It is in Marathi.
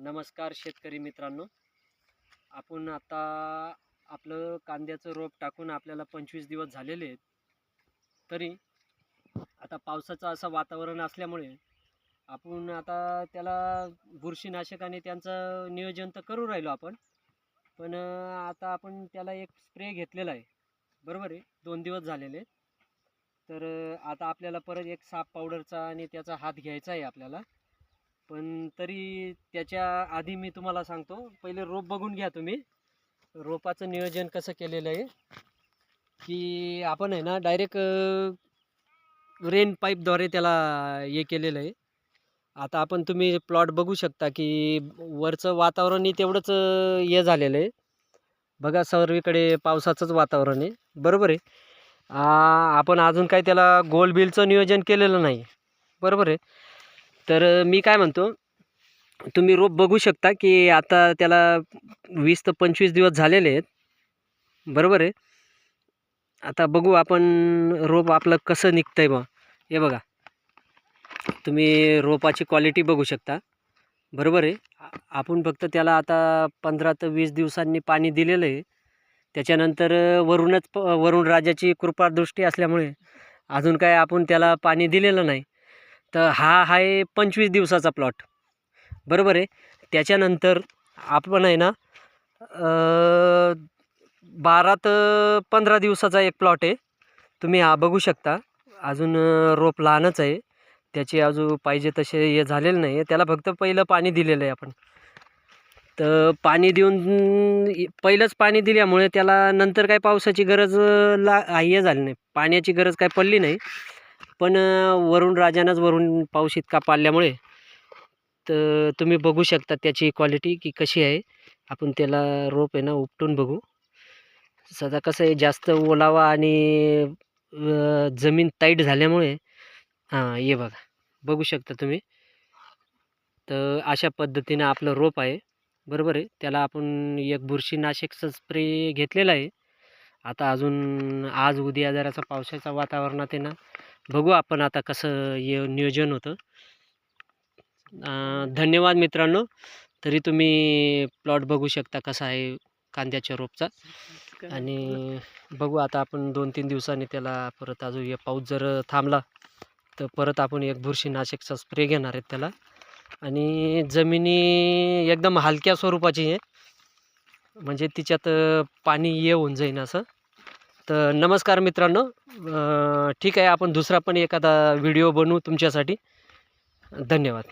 नमस्कार शेतकरी मित्रांनो. आपण आता आपलं कांद्याचं रोप टाकून आपल्याला 25 दिवस झालेले आहेत. तरी आता पावसाचं असं वातावरण असल्यामुळे आपण आता त्याला बुरशीनाशकाने त्यांचं नियोजन तर करू राहिलो आपण. पण आता आपण त्याला एक स्प्रे घेतलेला आहे, बरोबर आहे. 2 दिवस झालेले. तर आता आपल्याला परत एक साप पावडरचा आणि त्याचा हात घ्यायचा आहे आपल्याला. पण तरी त्याच्या आधी मी तुम्हाला सांगतो, पहिले रोप बघून घ्या तुम्ही. रोपाचं नियोजन कसं केलेलं आहे की आपण आहे ना डायरेक्ट रेन पाईपद्वारे त्याला हे केलेलं आहे. आता आपण तुम्ही प्लॉट बघू शकता की वरचं वातावरणही तेवढंच हे झालेलं आहे. बघा सर्वीकडे पावसाचंच वातावरण आहे, बरोबर आहे. आपण अजून काही त्याला गोल बिलचं नियोजन केलेलं नाही, बरोबर आहे. तर मी काय म्हणतो, तुम्ही रोप बघू शकता की आता त्याला 20 ते 25 दिवस झालेले आहेत, बरोबर आहे. आता बघू आपण रोप आपलं कसं निघतंय बा. हे बघा, तुम्ही रोपाची क्वालिटी बघू शकता, बरोबर आहे. आपण फक्त त्याला आता 15 ते 20 दिवसांनी पाणी दिलेलं आहे. त्याच्यानंतर वरुण राजाची कृपादृष्टी असल्यामुळे अजून काय आपण त्याला पाणी दिलेलं नाही. तर हा आहे 25 दिवसाचा प्लॉट, बरोबर आहे. त्याच्यानंतर आपण आहे ना 12 ते 15 दिवसाचा एक प्लॉट आहे. तुम्ही हा बघू शकता. अजून रोप लहानच आहे, त्याची अजून पाहिजे तसे हे झालेलं नाही आहे. त्याला फक्त पहिलं पाणी दिलेलं आहे आपण. तर पाणी देऊन पहिलंच पाणी दिल्यामुळे त्याला नंतर काय पावसाची गरज हे झाली नाही, पाण्याची गरज काय पडली नाही. पण वरुण राजानंच वरून पाऊस इतका पाडल्यामुळे तर तुम्ही बघू शकता त्याची क्वालिटी की कशी आहे. आपण त्याला रोप आहे ना उपटून बघू. सध्या कसं आहे, जास्त ओलावा आणि जमीन टाईट झाल्यामुळे हे बघा, बघू शकता तुम्ही. तर अशा पद्धतीने आपलं रोप आहे, बरोबर आहे. त्याला आपण एक बुरशीनाशकचा स्प्रे घेतलेला आहे. आता अजून आज उद्या जरासा पावसाच्या वातावरणात आहे ना, बघू आपण आता कसं हे नियोजन होतं. धन्यवाद मित्रांनो. तरी तुम्ही प्लॉट बघू शकता कसा आहे कांद्याच्या रोपचा. आणि बघू आता आपण 2-3 दिवसांनी त्याला परत अजून हे पाऊस जर थांबला तर परत आपण एक बुरशीनाशकचा स्प्रे घेणार आहेत त्याला. आणि जमिनी एकदम हलक्या स्वरूपाची आहे, म्हणजे तिच्यात पाणी हे होऊन जाईन असं. तर नमस्कार मित्रांनो. ठीक आहे, आपण दुसरा पण एखादा व्हिडिओ बनवू तुमच्यासाठी. धन्यवाद.